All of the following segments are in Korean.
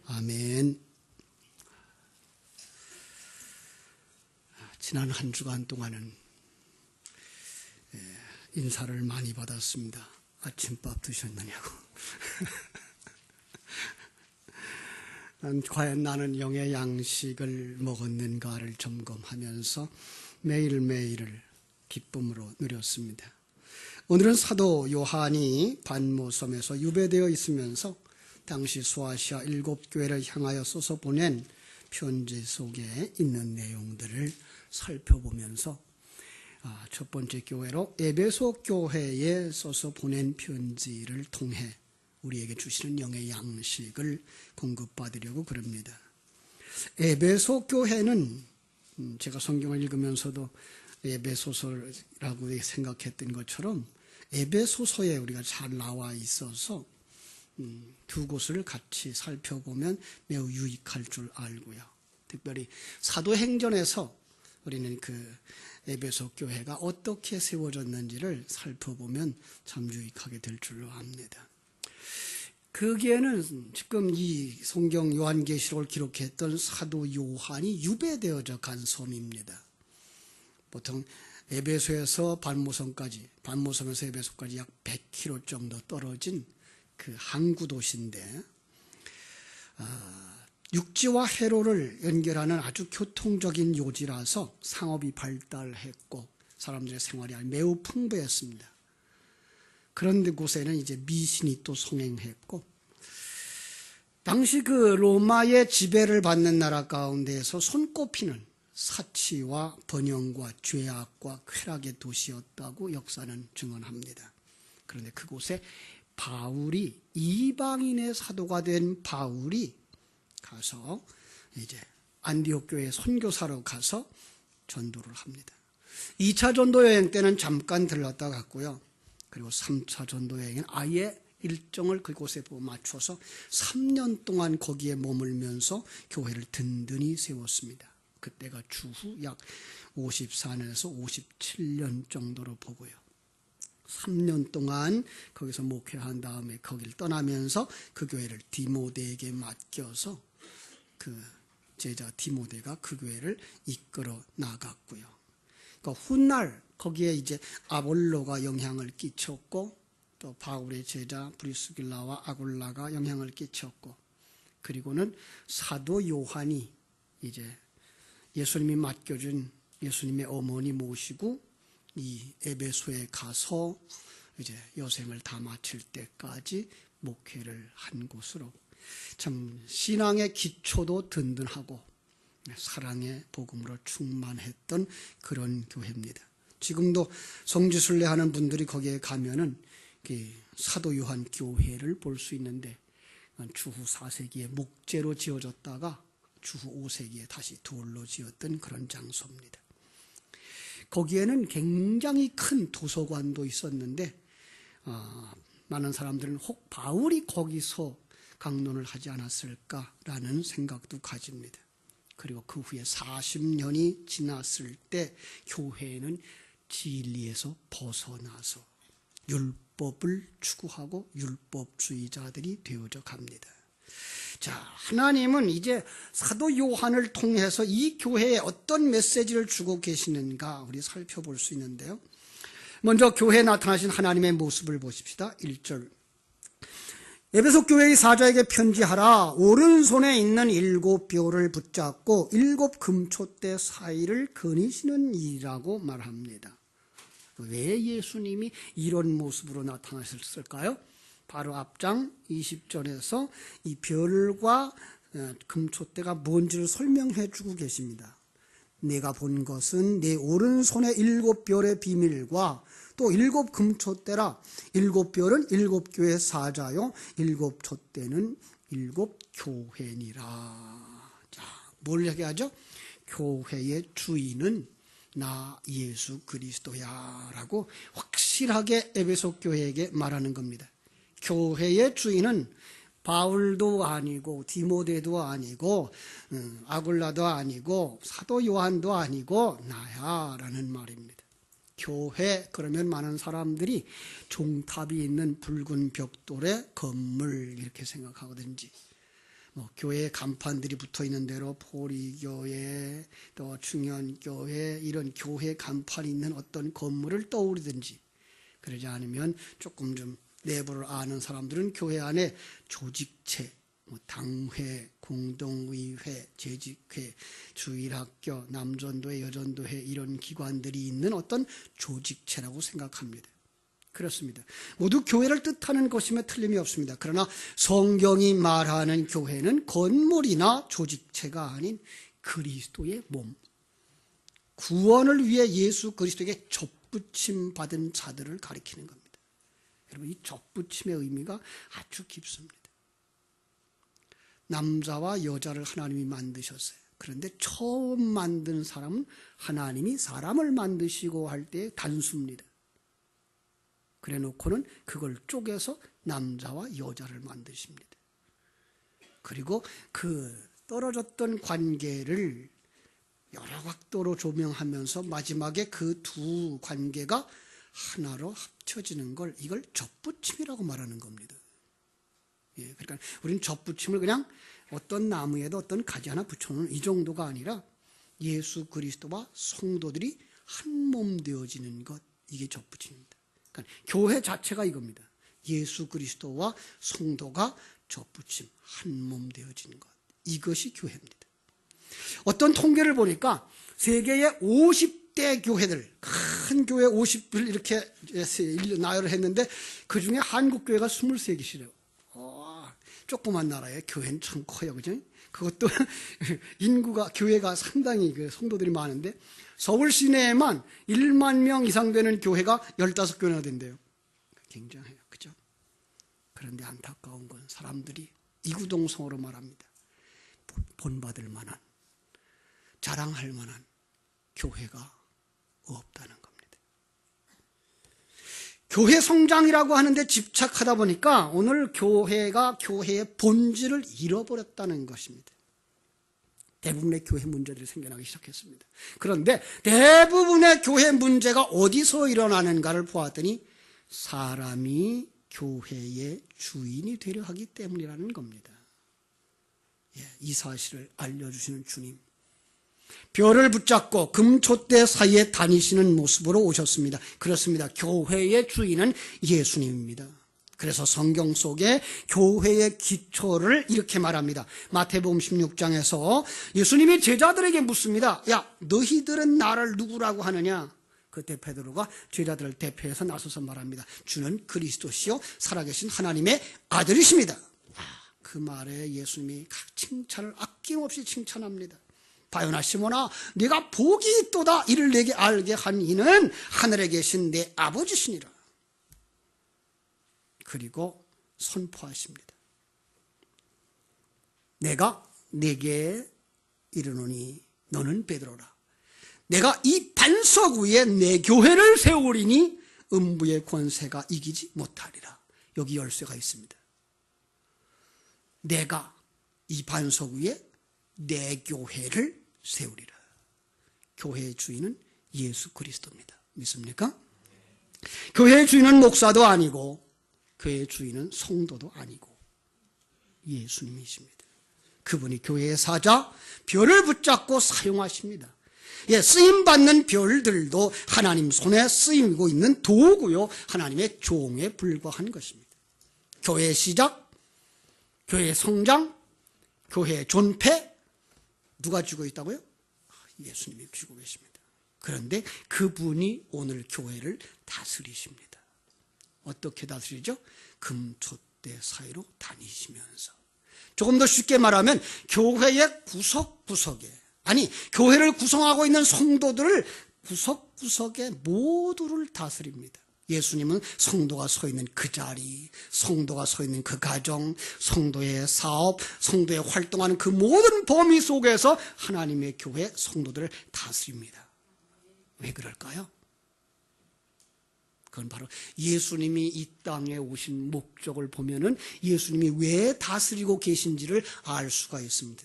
아멘. 지난 한 주간 동안은 인사를 많이 받았습니다. 아침밥 드셨느냐고. 과연 나는 영의 양식을 먹었는가를 점검하면서 매일매일을 기쁨으로 누렸습니다. 오늘은 사도 요한이 반모섬에서 유배되어 있으면서 당시 소아시아 7교회를 향하여 써서 보낸 편지 속에 있는 내용들을 살펴보면서 첫 번째 교회로 에베소 교회에 써서 보낸 편지를 통해 우리에게 주시는 영의 양식을 공급받으려고 그럽니다. 에베소 교회는 제가 성경을 읽으면서도 에베소서라고 생각했던 것처럼 에베소서에 우리가 잘 나와 있어서 두 곳을 같이 살펴보면 매우 유익할 줄 알고요. 특별히 사도행전에서 우리는 그 에베소 교회가 어떻게 세워졌는지를 살펴보면 참 유익하게 될 줄로 압니다. 거기에는 지금 이 성경 요한계시록을 기록했던 사도 요한이 유배되어져 간 섬입니다. 보통 에베소에서 반모섬에서 에베소까지 약 100km 정도 떨어진 그 항구 도시인데 육지와 해로를 연결하는 아주 교통적인 요지라서 상업이 발달했고 사람들의 생활이 매우 풍부했습니다. 그런 곳에는 이제 미신이 또 성행했고 당시 그 로마의 지배를 받는 나라 가운데에서 손꼽히는 사치와 번영과 죄악과 쾌락의 도시였다고 역사는 증언합니다. 그런데 그곳에 바울이 이방인의 사도가 된 바울이 가서 이제 안디옥 교회 선교사로 가서 전도를 합니다. 2차 전도 여행 때는 잠깐 들렀다 갔고요. 그리고 3차 전도 여행은 아예 일정을 그곳에 맞춰서 3년 동안 거기에 머물면서 교회를 든든히 세웠습니다. 그때가 주후 약 54년에서 57년 정도로 보고요. 3년 동안 거기서 목회한 다음에 거기를 떠나면서 그 교회를 디모데에게 맡겨서 그 제자 디모데가 그 교회를 이끌어 나갔고요. 그러니까 훗날 거기에 이제 아볼로가 영향을 끼쳤고 또 바울의 제자 브리스길라와 아굴라가 영향을 끼쳤고 그리고는 사도 요한이 이제 예수님이 맡겨준 예수님의 어머니 모시고 이 에베소에 가서 이제 여생을 다 마칠 때까지 목회를 한 곳으로 참 신앙의 기초도 든든하고 사랑의 복음으로 충만했던 그런 교회입니다. 지금도 성지순례하는 분들이 거기에 가면은 사도 요한 교회를 볼 수 있는데 주후 4세기에 목재로 지어졌다가 주후 5세기에 다시 돌로 지었던 그런 장소입니다. 거기에는 굉장히 큰 도서관도 있었는데 많은 사람들은 혹 바울이 거기서 강론을 하지 않았을까라는 생각도 가집니다. 그리고 그 후에 40년이 지났을 때 교회는 진리에서 벗어나서 율법을 추구하고 율법주의자들이 되어져 갑니다. 자, 하나님은 이제 사도 요한을 통해서 이 교회에 어떤 메시지를 주고 계시는가 우리 살펴볼 수 있는데요. 먼저 교회에 나타나신 하나님의 모습을 보십시다. 1절 에베소 교회의 사자에게 편지하라. 오른손에 있는 7뼈를 붙잡고 7 금촛대 사이를 거니시는 이라고 말합니다. 왜 예수님이 이런 모습으로 나타나셨을까요? 바로 앞장 20절에서 이 별과 금촛대가 뭔지를 설명해 주고 계십니다. 내가 본 것은 내 오른손의 7별의 비밀과 또 7 금촛대라. 7별은 7교회 사자요 7 촛대는 7 교회니라. 자, 뭘 얘기하죠? 교회의 주인은 나 예수 그리스도야 라고 확실하게 에베소 교회에게 말하는 겁니다. 교회의 주인은 바울도 아니고 디모데도 아니고 아굴라도 아니고 사도 요한도 아니고 나야 라는 말입니다. 교회 그러면 많은 사람들이 종탑이 있는 붉은 벽돌의 건물 이렇게 생각하거든지, 교회 간판들이 붙어 있는 대로 보리교회 또 충현교회 이런 교회 간판이 있는 어떤 건물을 떠오르든지, 그러지 않으면 조금 좀 내부를 아는 사람들은 교회 안에 조직체, 당회, 공동의회, 재직회, 주일학교, 남전도회, 여전도회 이런 기관들이 있는 어떤 조직체라고 생각합니다. 그렇습니다. 모두 교회를 뜻하는 것임에 틀림이 없습니다. 그러나 성경이 말하는 교회는 건물이나 조직체가 아닌 그리스도의 몸, 구원을 위해 예수 그리스도에게 접붙임 받은 자들을 가리키는 겁니다. 여러분, 이 접붙임의 의미가 아주 깊습니다. 남자와 여자를 하나님이 만드셨어요. 그런데 처음 만든 사람은 하나님이 사람을 만드시고 할 때 단수입니다. 그래 놓고는 그걸 쪼개서 남자와 여자를 만드십니다. 그리고 그 떨어졌던 관계를 여러 각도로 조명하면서 마지막에 그 두 관계가 하나로 합쳐지는 걸, 이걸 접붙임이라고 말하는 겁니다. 예, 그러니까 우리는 접붙임을 그냥 어떤 나무에도 어떤 가지 하나 붙여놓는 이 정도가 아니라 예수 그리스도와 성도들이 한 몸 되어지는 것, 이게 접붙임입니다. 그러니까 교회 자체가 이겁니다. 예수 그리스도와 성도가 접붙임, 한 몸 되어지는 것, 이것이 교회입니다. 어떤 통계를 보니까 세계의 50대 교회들, 큰 교회 50을 이렇게 나열을 했는데 그 중에 한국 교회가 23개시래요. 조그만 나라에 교회는 참 커요, 그죠? 그것도 인구가, 교회가 상당히 성도들이 많은데 서울 시내에만 1만 명 이상 되는 교회가 15교회나 된대요. 굉장해요, 그죠? 그런데 안타까운 건 사람들이 이구동성으로 말합니다. 본받을 만한, 자랑할 만한 교회가 없다는 겁니다. 교회 성장이라고 하는데 집착하다 보니까 오늘 교회가 교회의 본질을 잃어버렸다는 것입니다. 대부분의 교회 문제들이 생겨나기 시작했습니다. 그런데 대부분의 교회 문제가 어디서 일어나는가를 보았더니 사람이 교회의 주인이 되려 하기 때문이라는 겁니다. 이 사실을 알려주시는 주님, 별을 붙잡고 금촛대 사이에 다니시는 모습으로 오셨습니다. 그렇습니다. 교회의 주인은 예수님입니다. 그래서 성경 속에 교회의 기초를 이렇게 말합니다. 마태복음 16장에서 예수님이 제자들에게 묻습니다. 야, 너희들은 나를 누구라고 하느냐? 그때 베드로가 제자들을 대표해서 나서서 말합니다. 주는 그리스도시요 살아계신 하나님의 아들이십니다. 그 말에 예수님이 칭찬을 아낌없이 칭찬합니다. 바요나 시몬아, 네가 복이 있도다. 이를 내게 알게 한 이는 하늘에 계신 내 아버지시니라. 그리고 선포하십니다. 내가 네게 이르노니 너는 베드로라. 내가 이 반석 위에 내 교회를 세우리니 음부의 권세가 이기지 못하리라. 여기 열쇠가 있습니다. 내가 이 반석 위에 내 교회를 세우리라. 교회의 주인은 예수 그리스도입니다. 믿습니까? 교회의 주인은 목사도 아니고 교회의 주인은 성도도 아니고 예수님이십니다. 그분이 교회의 사자, 별을 붙잡고 사용하십니다. 쓰임받는 별들도 하나님 손에 쓰이고 있는 도구요, 하나님의 종에 불과한 것입니다. 교회의 시작, 교회의 성장, 교회의 존폐, 누가 쥐고 있다고요? 예수님이 쥐고 계십니다. 그런데 그분이 오늘 교회를 다스리십니다. 어떻게 다스리죠? 금촛대 사이로 다니시면서. 조금 더 쉽게 말하면 교회의 구석구석에, 아니 교회를 구성하고 있는 성도들을 구석구석에 모두를 다스립니다. 예수님은 성도가 서 있는 그 자리, 성도가 서 있는 그 가정, 성도의 사업, 성도의 활동하는 그 모든 범위 속에서 하나님의 교회 성도들을 다스립니다. 왜 그럴까요? 그건 바로 예수님이 이 땅에 오신 목적을 보면은 예수님이 왜 다스리고 계신지를 알 수가 있습니다.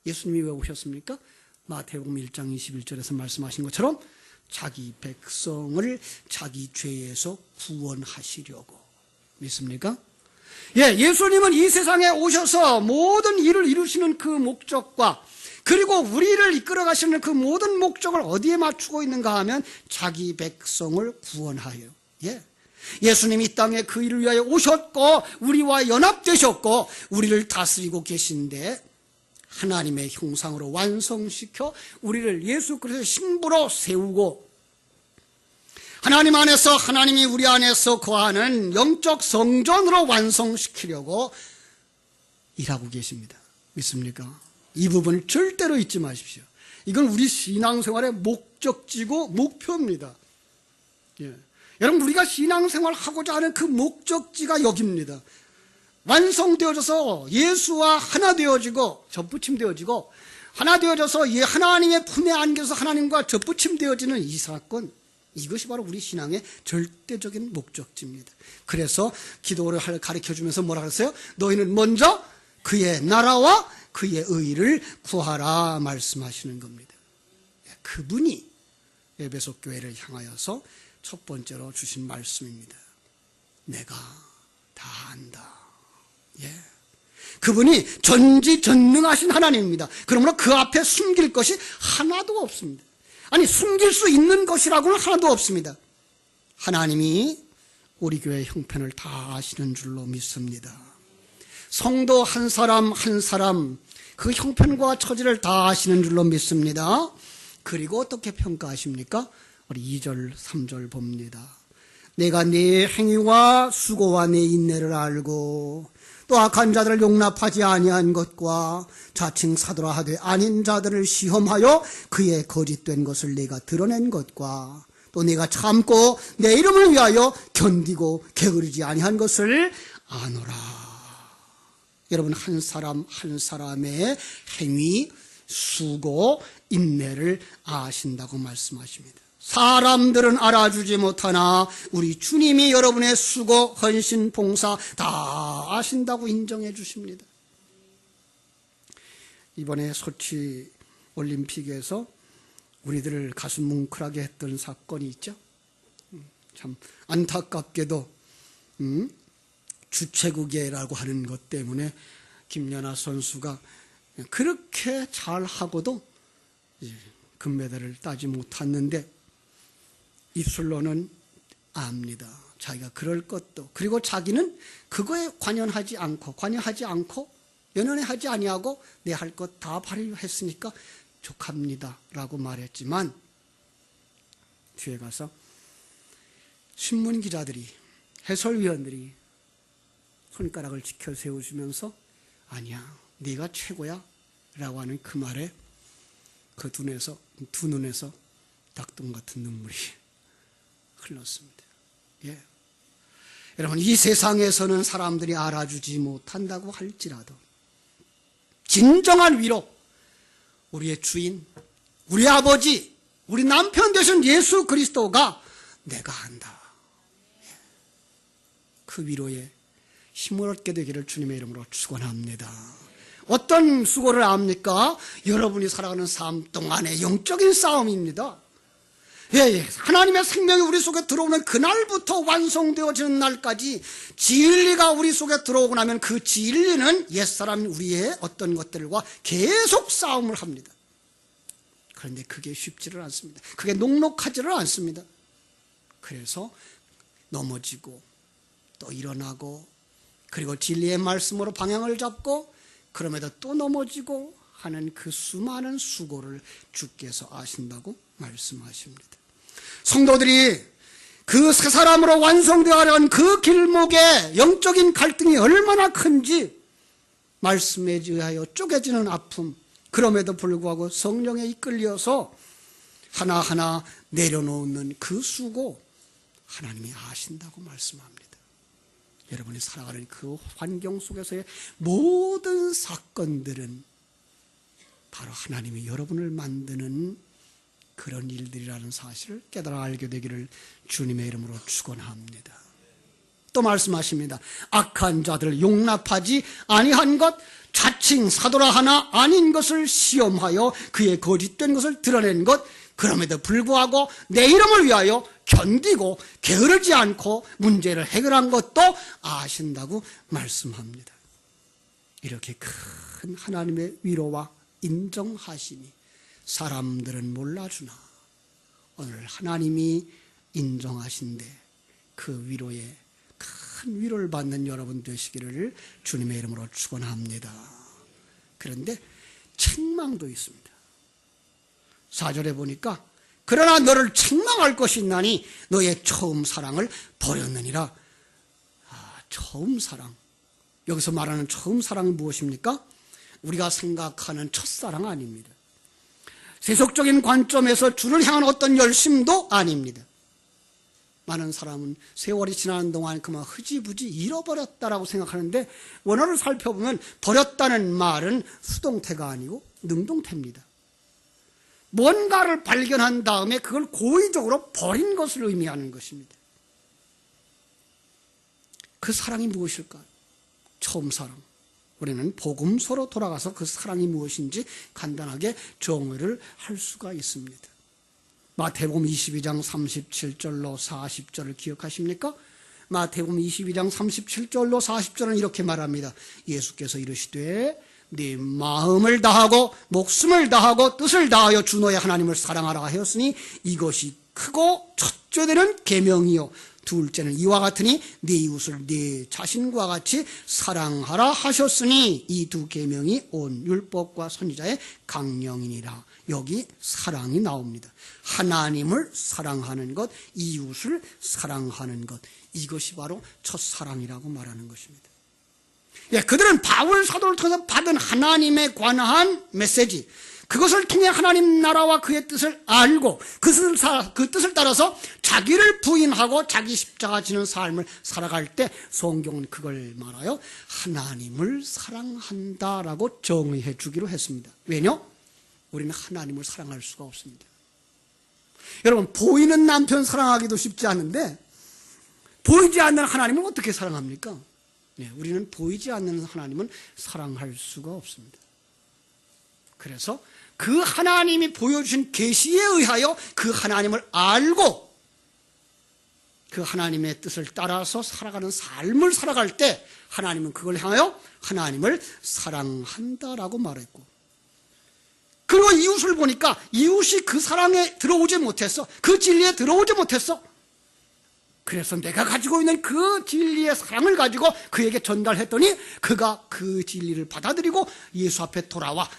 예수님이 왜 오셨습니까? 마태복음 1장 21절에서 말씀하신 것처럼 자기 백성을 자기 죄에서 구원하시려고. 믿습니까? 예수님은 이 세상에 오셔서 모든 일을 이루시는 그 목적과 그리고 우리를 이끌어 가시는 그 모든 목적을 어디에 맞추고 있는가 하면 자기 백성을 구원하여. 예수님이 이 땅에 그 일을 위하여 오셨고 우리와 연합되셨고 우리를 다스리고 계신데 하나님의 형상으로 완성시켜 우리를 예수 그리스도의 신부로 세우고 하나님 안에서 하나님이 우리 안에서 거하는 영적 성전으로 완성시키려고 일하고 계십니다. 믿습니까? 이 부분을 절대로 잊지 마십시오. 이건 우리 신앙생활의 목적지고 목표입니다. 여러분, 우리가 신앙생활을 하고자 하는 그 목적지가 여기입니다. 완성되어져서 예수와 하나 되어지고 접붙임되어지고 하나 되어져서 하나님의 품에 안겨서 하나님과 접붙임되어지는 이 사건, 이것이 바로 우리 신앙의 절대적인 목적지입니다. 그래서 기도를 가르쳐주면서 뭐라 그랬어요? 너희는 먼저 그의 나라와 그의 의를 구하라 말씀하시는 겁니다. 그분이 에베소 교회를 향하여서 첫 번째로 주신 말씀입니다. 내가 다 안다. 그분이 전지전능하신 하나님입니다. 그러므로 그 앞에 숨길 것이 하나도 없습니다. 아니, 숨길 수 있는 것이라고는 하나도 없습니다. 하나님이 우리 교회의 형편을 다 아시는 줄로 믿습니다. 성도 한 사람 한 사람 그 형편과 처지를 다 아시는 줄로 믿습니다. 그리고 어떻게 평가하십니까? 우리 2절 3절 봅니다. 내가 네 행위와 수고와 네 인내를 알고 또 악한 자들을 용납하지 아니한 것과 자칭 사도라 하되 아닌 자들을 시험하여 그의 거짓된 것을 내가 드러낸 것과 또 내가 참고 내 이름을 위하여 견디고 게으르지 아니한 것을 아노라. 여러분, 한 사람 한 사람의 행위, 수고, 인내를 아신다고 말씀하십니다. 사람들은 알아주지 못하나 우리 주님이 여러분의 수고, 헌신, 봉사 다 아신다고 인정해 주십니다. 이번에 소치 올림픽에서 우리들을 가슴 뭉클하게 했던 사건이 있죠. 참 안타깝게도 주최국이라고 하는 것 때문에 김연아 선수가 그렇게 잘하고도 금메달을 따지 못했는데 입술로는 압니다. 자기가 그럴 것도, 그리고 자기는 그거에 관여하지 않고 연연하지 아니하고 내 할 것 다 발휘했으니까 족합니다 라고 말했지만 뒤에 가서 신문기자들이, 해설위원들이 손가락을 지켜 세우시면서 아니야, 네가 최고야 라고 하는 그 말에 그 두 눈에서 닭똥 같은 눈물이 흘렀습니다. 여러분, 이 세상에서는 사람들이 알아주지 못한다고 할지라도 진정한 위로 우리의 주인, 우리 아버지, 우리 남편 되신 예수 그리스도가 내가 한다. 그 위로에 힘을 얻게 되기를 주님의 이름으로 축원합니다. 어떤 수고를 압니까? 여러분이 살아가는 삶 동안의 영적인 싸움입니다. 하나님의 생명이 우리 속에 들어오는 그날부터 완성되어지는 날까지 진리가 우리 속에 들어오고 나면 그 진리는 옛사람 우리의 어떤 것들과 계속 싸움을 합니다. 그런데 그게 쉽지를 않습니다. 그게 녹록하지를 않습니다. 그래서 넘어지고 또 일어나고 그리고 진리의 말씀으로 방향을 잡고 그럼에도 또 넘어지고 하는 그 수많은 수고를 주께서 아신다고 말씀하십니다. 성도들이 그 세 사람으로 완성되어가는 그 길목에 영적인 갈등이 얼마나 큰지 말씀에 의하여 쪼개지는 아픔, 그럼에도 불구하고 성령에 이끌려서 하나하나 내려놓는 그 수고 하나님이 아신다고 말씀합니다. 여러분이 살아가는 그 환경 속에서의 모든 사건들은 바로 하나님이 여러분을 만드는 그런 일들이라는 사실을 깨달아 알게 되기를 주님의 이름으로 축원합니다. 또 말씀하십니다. 악한 자들을 용납하지 아니한 것, 자칭 사도라 하나 아닌 것을 시험하여 그의 거짓된 것을 드러낸 것, 그럼에도 불구하고 내 이름을 위하여 견디고 게으르지 않고 문제를 해결한 것도 아신다고 말씀합니다. 이렇게 큰 하나님의 위로와 인정하심이 사람들은 몰라주나 오늘 하나님이 인정하신데 그 위로에 큰 위로를 받는 여러분 되시기를 주님의 이름으로 축원합니다. 그런데 책망도 있습니다. 4절에 보니까 그러나 너를 책망할 것이 있나니 너의 처음 사랑을 버렸느니라. 처음 사랑. 여기서 말하는 처음 사랑은 무엇입니까? 우리가 생각하는 첫사랑 아닙니다. 세속적인 관점에서 주를 향한 어떤 열심도 아닙니다. 많은 사람은 세월이 지나는 동안 그만 흐지부지 잃어버렸다라고 생각하는데 원어를 살펴보면 버렸다는 말은 수동태가 아니고 능동태입니다. 뭔가를 발견한 다음에 그걸 고의적으로 버린 것을 의미하는 것입니다. 그 사랑이 무엇일까요? 처음 사랑. 우리는 복음서로 돌아가서 그 사랑이 무엇인지 간단하게 정의를 할 수가 있습니다. 마태복음 22장 37절로 40절을 기억하십니까? 마태복음 22장 37절로 40절은 이렇게 말합니다. 예수께서 이르시되 네 마음을 다하고 목숨을 다하고 뜻을 다하여 주 너의 하나님을 사랑하라 하였으니 이것이 크고 첫째 되는 계명이요 둘째는 이와 같으니 네 이웃을 네 자신과 같이 사랑하라 하셨으니 이 두 계명이 온 율법과 선지자의 강령이니라. 여기 사랑이 나옵니다. 하나님을 사랑하는 것, 이웃을 사랑하는 것, 이것이 바로 첫사랑이라고 말하는 것입니다. 예, 그들은 바울 사도를 통해서 받은 하나님에 관한 메시지, 그것을 통해 하나님 나라와 그의 뜻을 알고 그 뜻을 따라서 자기를 부인하고 자기 십자가 지는 삶을 살아갈 때 성경은 그걸 말하여 하나님을 사랑한다라고 정의해 주기로 했습니다. 왜냐? 우리는 하나님을 사랑할 수가 없습니다. 여러분, 보이는 남편 사랑하기도 쉽지 않은데 보이지 않는 하나님을 어떻게 사랑합니까? 네, 우리는 보이지 않는 하나님은 사랑할 수가 없습니다. 그래서 그 하나님이 보여주신 계시에 의하여 그 하나님을 알고 그 하나님의 뜻을 따라서 살아가는 삶을 살아갈 때 하나님은 그걸 향하여 하나님을 사랑한다라고 말했고, 그리고 이웃을 보니까 이웃이 그 사랑에 들어오지 못했어. 그 진리에 들어오지 못했어. 그래서 내가 가지고 있는 그 진리의 사랑을 가지고 그에게 전달했더니 그가 그 진리를 받아들이고 예수 앞에 돌아와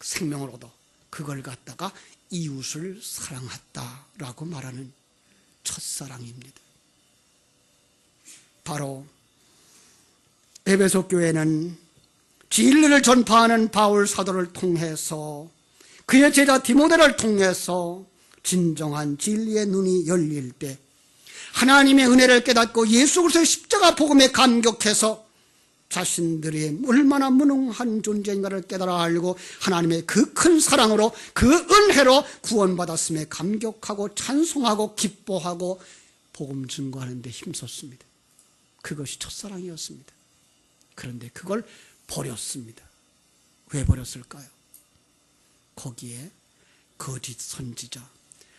생명을 얻어 그걸 갖다가 이웃을 사랑했다라고 말하는 첫사랑입니다. 바로 에베소 교회는 진리를 전파하는 바울 사도를 통해서 그의 제자 디모데를 통해서 진정한 진리의 눈이 열릴 때 하나님의 은혜를 깨닫고 예수 그리스도의 십자가 복음에 감격해서 자신들이 얼마나 무능한 존재인가를 깨달아 알고 하나님의 그 큰 사랑으로 그 은혜로 구원받았음에 감격하고 찬송하고 기뻐하고 복음 증거하는 데 힘썼습니다. 그것이 첫사랑이었습니다. 그런데 그걸 버렸습니다. 왜 버렸을까요? 거기에 거짓 선지자,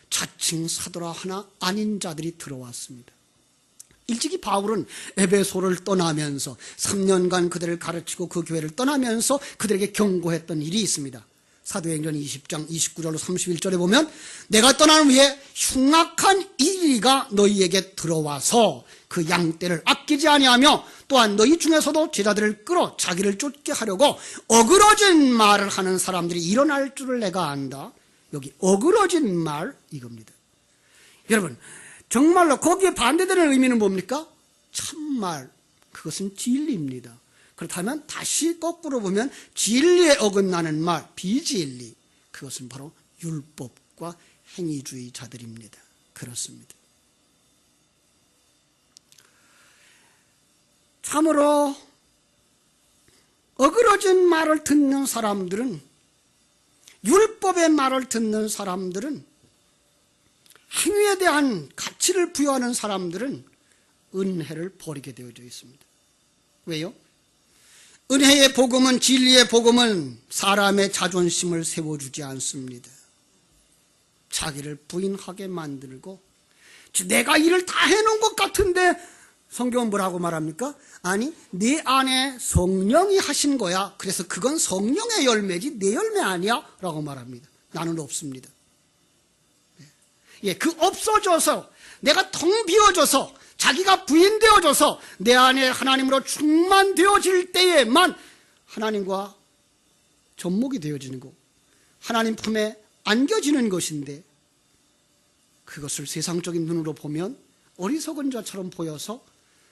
자칭 사도라 하나 아닌 자들이 들어왔습니다. 일찍이 바울은 에베소를 떠나면서 3년간 그들을 가르치고 그 교회를 떠나면서 그들에게 경고했던 일이 있습니다. 사도행전 20장 29절로 31절에 보면 내가 떠난 후에 흉악한 이리가 너희에게 들어와서 그 양떼를 아끼지 아니하며 또한 너희 중에서도 제자들을 끌어 자기를 쫓게 하려고 어그러진 말을 하는 사람들이 일어날 줄을 내가 안다. 여기 어그러진 말 이겁니다. 여러분, 정말로 거기에 반대되는 의미는 뭡니까? 참말, 그것은 진리입니다. 그렇다면 다시 거꾸로 보면 진리에 어긋나는 말, 비진리, 그것은 바로 율법과 행위주의자들입니다. 그렇습니다. 참으로 어그러진 말을 듣는 사람들은, 율법의 말을 듣는 사람들은, 행위에 대한 가치를 부여하는 사람들은 은혜를 버리게 되어져 있습니다. 왜요? 은혜의 복음은, 진리의 복음은 사람의 자존심을 세워주지 않습니다. 자기를 부인하게 만들고, 내가 일을 다 해놓은 것 같은데 성경은 뭐라고 말합니까? 아니, 네 안에 성령이 하신 거야. 그래서 그건 성령의 열매지 내 열매 아니야 라고 말합니다. 나는 없습니다. 예, 그 없어져서, 내가 텅 비어져서, 자기가 부인되어져서 내 안에 하나님으로 충만되어질 때에만 하나님과 접목이 되어지는 거, 하나님 품에 안겨지는 것인데, 그것을 세상적인 눈으로 보면 어리석은 자처럼 보여서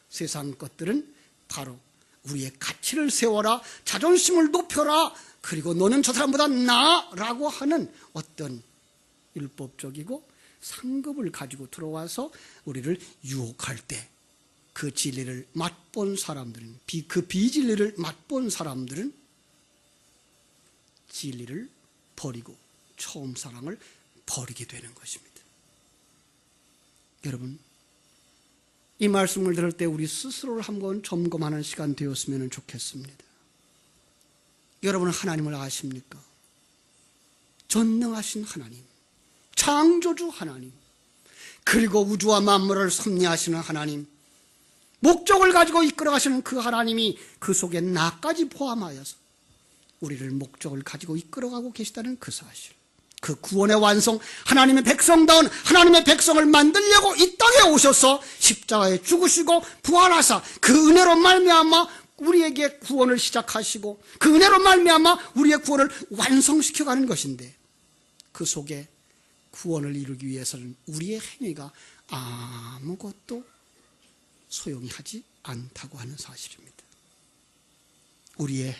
세상 것들은 바로 우리의 가치를 세워라, 자존심을 높여라, 그리고 너는 저 사람보다 나아라고 하는 어떤 율법적이고 상급을 가지고 들어와서 우리를 유혹할 때, 그 진리를 맛본 사람들은, 그 비진리를 맛본 사람들은 진리를 버리고 처음 사랑을 버리게 되는 것입니다. 여러분, 이 말씀을 들을 때 우리 스스로를 한번 점검하는 시간 되었으면 좋겠습니다. 여러분은 하나님을 아십니까? 전능하신 하나님, 창조주 하나님, 그리고 우주와 만물을 섭리하시는 하나님, 목적을 가지고 이끌어가시는 그 하나님이 그 속에 나까지 포함하여서 우리를 목적을 가지고 이끌어가고 계시다는 그 사실, 그 구원의 완성, 하나님의 백성다운 하나님의 백성을 만들려고 이 땅에 오셔서 십자가에 죽으시고 부활하사 그 은혜로 말미암아 우리에게 구원을 시작하시고 그 은혜로 말미암아 우리의 구원을 완성시켜가는 것인데, 그 속에 구원을 이루기 위해서는 우리의 행위가 아무것도 소용이 하지 않다고 하는 사실입니다. 우리의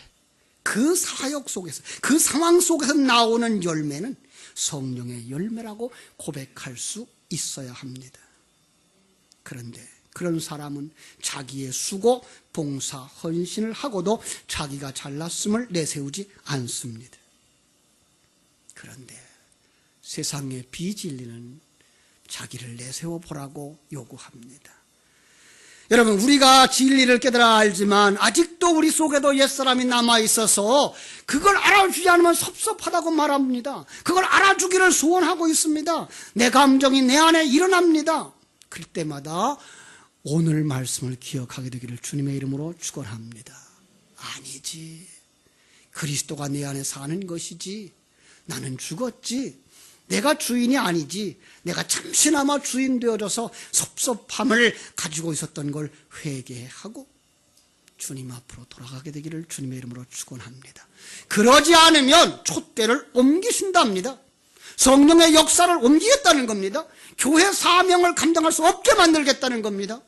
그 사역 속에서, 그 상황 속에서 나오는 열매는 성령의 열매라고 고백할 수 있어야 합니다. 그런데 그런 사람은 자기의 수고, 봉사, 헌신을 하고도 자기가 잘났음을 내세우지 않습니다. 그런데 세상의 비진리는 자기를 내세워 보라고 요구합니다. 여러분, 우리가 진리를 깨달아 알지만 아직도 우리 속에도 옛사람이 남아있어서 그걸 알아주지 않으면 섭섭하다고 말합니다. 그걸 알아주기를 소원하고 있습니다. 내 감정이 내 안에 일어납니다. 그럴 때마다 오늘 말씀을 기억하게 되기를 주님의 이름으로 축원합니다. 아니지, 그리스도가 내 안에 사는 것이지, 나는 죽었지, 내가 주인이 아니지, 내가 잠시나마 주인 되어져서 섭섭함을 가지고 있었던 걸 회개하고 주님 앞으로 돌아가게 되기를 주님의 이름으로 축원합니다. 그러지 않으면 촛대를 옮기신답니다. 성령의 역사를 옮기겠다는 겁니다. 교회 사명을 감당할 수 없게 만들겠다는 겁니다.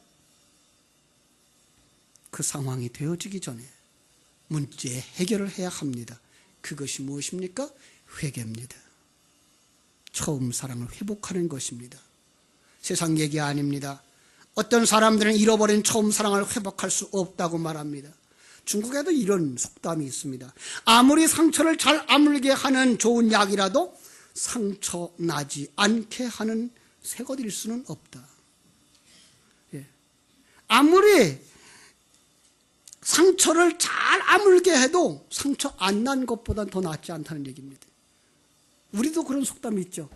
그 상황이 되어지기 전에 문제 해결을 해야 합니다. 그것이 무엇입니까? 회개입니다. 처음 사랑을 회복하는 것입니다. 세상 얘기 아닙니다. 어떤 사람들은 잃어버린 처음 사랑을 회복할 수 없다고 말합니다. 중국에도 이런 속담이 있습니다. 아무리 상처를 잘 아물게 하는 좋은 약이라도 상처 나지 않게 하는 새것일 수는 없다. 예. 아무리 상처를 잘 아물게 해도 상처 안 난 것보다 더 낫지 않다는 얘기입니다. 우리도 그런 속담이 있죠.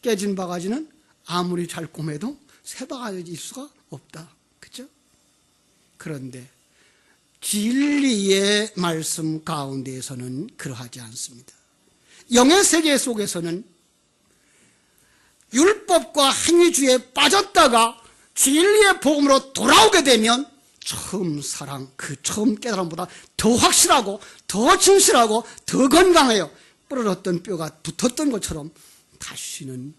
깨진 바가지는 아무리 잘 꼬매도 새 바가지일 수가 없다. 그렇죠? 그런데 진리의 말씀 가운데에서는 그러하지 않습니다. 영의 세계 속에서는 율법과 행위주의에 빠졌다가 진리의 복음으로 돌아오게 되면 처음 사랑, 그 처음 깨달음보다 더 확실하고 더 진실하고 더 건강해요. 부러졌던 뼈가 붙었던 것처럼 다시는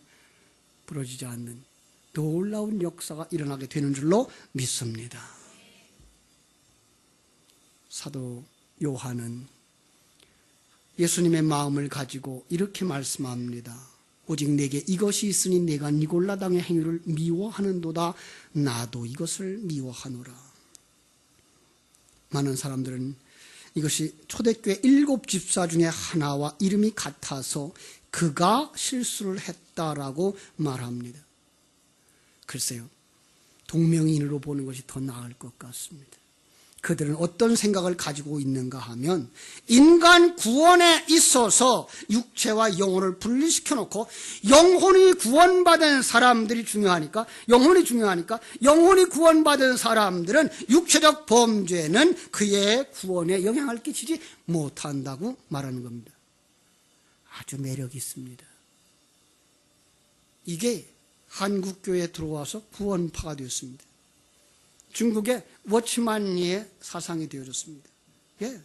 부러지지 않는 놀라운 역사가 일어나게 되는 줄로 믿습니다. 사도 요한은 예수님의 마음을 가지고 이렇게 말씀합니다. 오직 내게 이것이 있으니 내가 니골라 당의 행위를 미워하는도다. 나도 이것을 미워하노라. 많은 사람들은 이것이 초대교회 7집사 중에 하나와 이름이 같아서 그가 실수를 했다라고 말합니다. 글쎄요, 동명이인으로 보는 것이 더 나을 것 같습니다. 그들은 어떤 생각을 가지고 있는가 하면 인간 구원에 있어서 육체와 영혼을 분리시켜 놓고 영혼이 구원받은 사람들이 중요하니까 영혼이 구원받은 사람들은 육체적 범죄는 그의 구원에 영향을 끼치지 못한다고 말하는 겁니다. 아주 매력이 있습니다. 이게 한국교회에 들어와서 구원파가 되었습니다. 중국의 워치만리의 사상이 되어졌습니다. 예,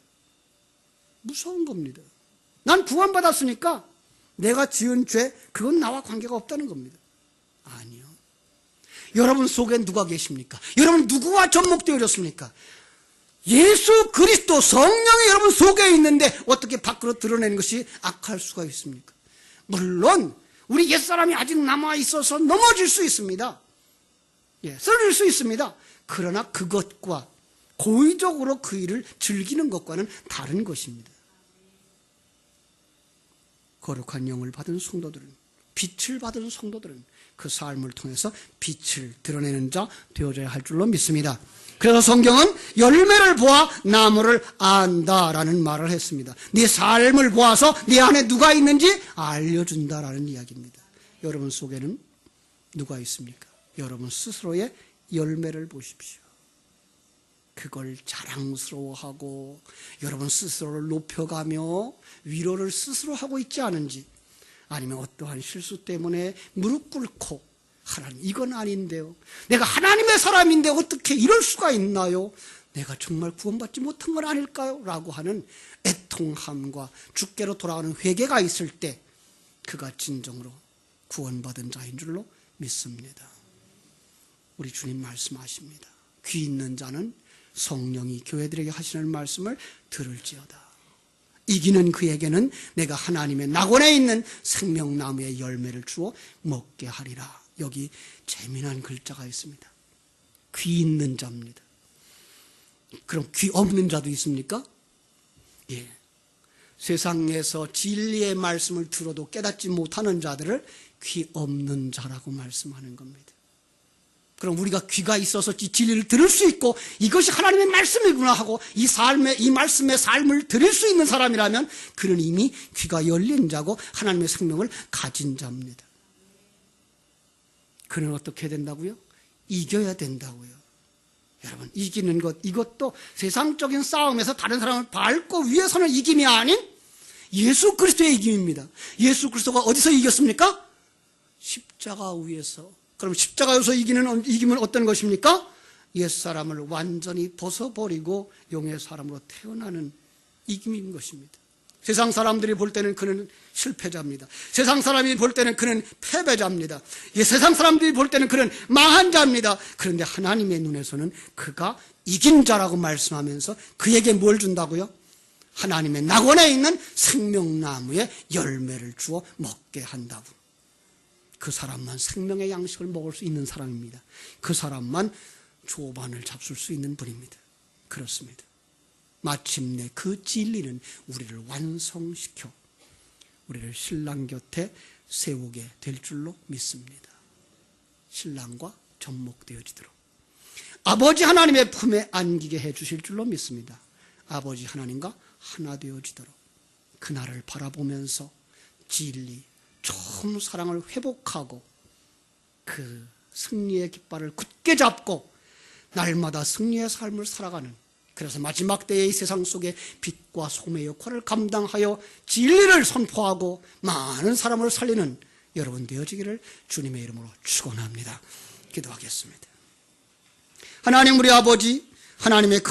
무서운 겁니다. 난 구원받았으니까 내가 지은 죄 그건 나와 관계가 없다는 겁니다. 아니요. 여러분 속에 누가 계십니까? 여러분 누구와 접목되어졌습니까? 예수 그리스도 성령이 여러분 속에 있는데 어떻게 밖으로 드러내는 것이 악할 수가 있습니까? 물론 우리 옛사람이 아직 남아있어서 넘어질 수 있습니다. 예, 쓰러질 수 있습니다. 그러나 그것과 고의적으로 그 일을 즐기는 것과는 다른 것입니다. 거룩한 영을 받은 성도들은, 빛을 받은 성도들은 그 삶을 통해서 빛을 드러내는 자 되어져야 할 줄로 믿습니다. 그래서 성경은 열매를 보아 나무를 안다라는 말을 했습니다. 네 삶을 보아서 네 안에 누가 있는지 알려준다라는 이야기입니다. 여러분 속에는 누가 있습니까? 여러분 스스로의 열매를 보십시오. 그걸 자랑스러워하고 여러분 스스로를 높여가며 위로를 스스로 하고 있지 않은지, 아니면 어떠한 실수 때문에 무릎 꿇고 하나님 이건 아닌데요, 내가 하나님의 사람인데 어떻게 이럴 수가 있나요, 내가 정말 구원받지 못한 건 아닐까요? 라고 하는 애통함과 주께로 돌아가는 회개가 있을 때 그가 진정으로 구원받은 자인 줄로 믿습니다. 우리 주님 말씀하십니다. 귀 있는 자는 성령이 교회들에게 하시는 말씀을 들을지어다. 이기는 그에게는 내가 하나님의 낙원에 있는 생명나무의 열매를 주어 먹게 하리라. 여기 재미난 글자가 있습니다. 귀 있는 자입니다. 그럼 귀 없는 자도 있습니까? 예. 세상에서 진리의 말씀을 들어도 깨닫지 못하는 자들을 귀 없는 자라고 말씀하는 겁니다. 그럼 우리가 귀가 있어서 진리를 들을 수 있고 이것이 하나님의 말씀이구나 하고 이 말씀의 삶을 들을 수 있는 사람이라면 그는 이미 귀가 열린 자고 하나님의 생명을 가진 자입니다. 그는 어떻게 해야 된다고요? 이겨야 된다고요. 여러분, 이기는 것, 이것도 세상적인 싸움에서 다른 사람을 밟고 위에 서는 이김이 아닌 예수 그리스도의 이김입니다. 예수 그리스도가 어디서 이겼습니까? 십자가 위에서. 그럼 십자가에서 이기면 어떤 것입니까? 옛사람을 완전히 벗어버리고 용의 사람으로 태어나는 이김인 것입니다. 세상 사람들이 볼 때는 그는 실패자입니다. 세상 사람이 볼 때는 그는 패배자입니다. 세상 사람들이 볼 때는 그는 망한 자입니다. 그런데 하나님의 눈에서는 그가 이긴 자라고 말씀하면서 그에게 뭘 준다고요? 하나님의 낙원에 있는 생명나무의 열매를 주어 먹게 한다고. 그 사람만 생명의 양식을 먹을 수 있는 사람입니다. 그 사람만 조반을 잡술 수 있는 분입니다. 그렇습니다. 마침내 그 진리는 우리를 완성시켜 우리를 신랑 곁에 세우게 될 줄로 믿습니다. 신랑과 접목되어지도록 아버지 하나님의 품에 안기게 해주실 줄로 믿습니다. 아버지 하나님과 하나 되어지도록 그날을 바라보면서 진리, 처음 사랑을 회복하고 그 승리의 깃발을 굳게 잡고 날마다 승리의 삶을 살아가는, 그래서 마지막 때의 세상 속에 빛과 소금의 역할을 감당하여 진리를 선포하고 많은 사람을 살리는 여러분 되어지기를 주님의 이름으로 축원합니다. 기도하겠습니다. 하나님 우리 아버지, 하나님의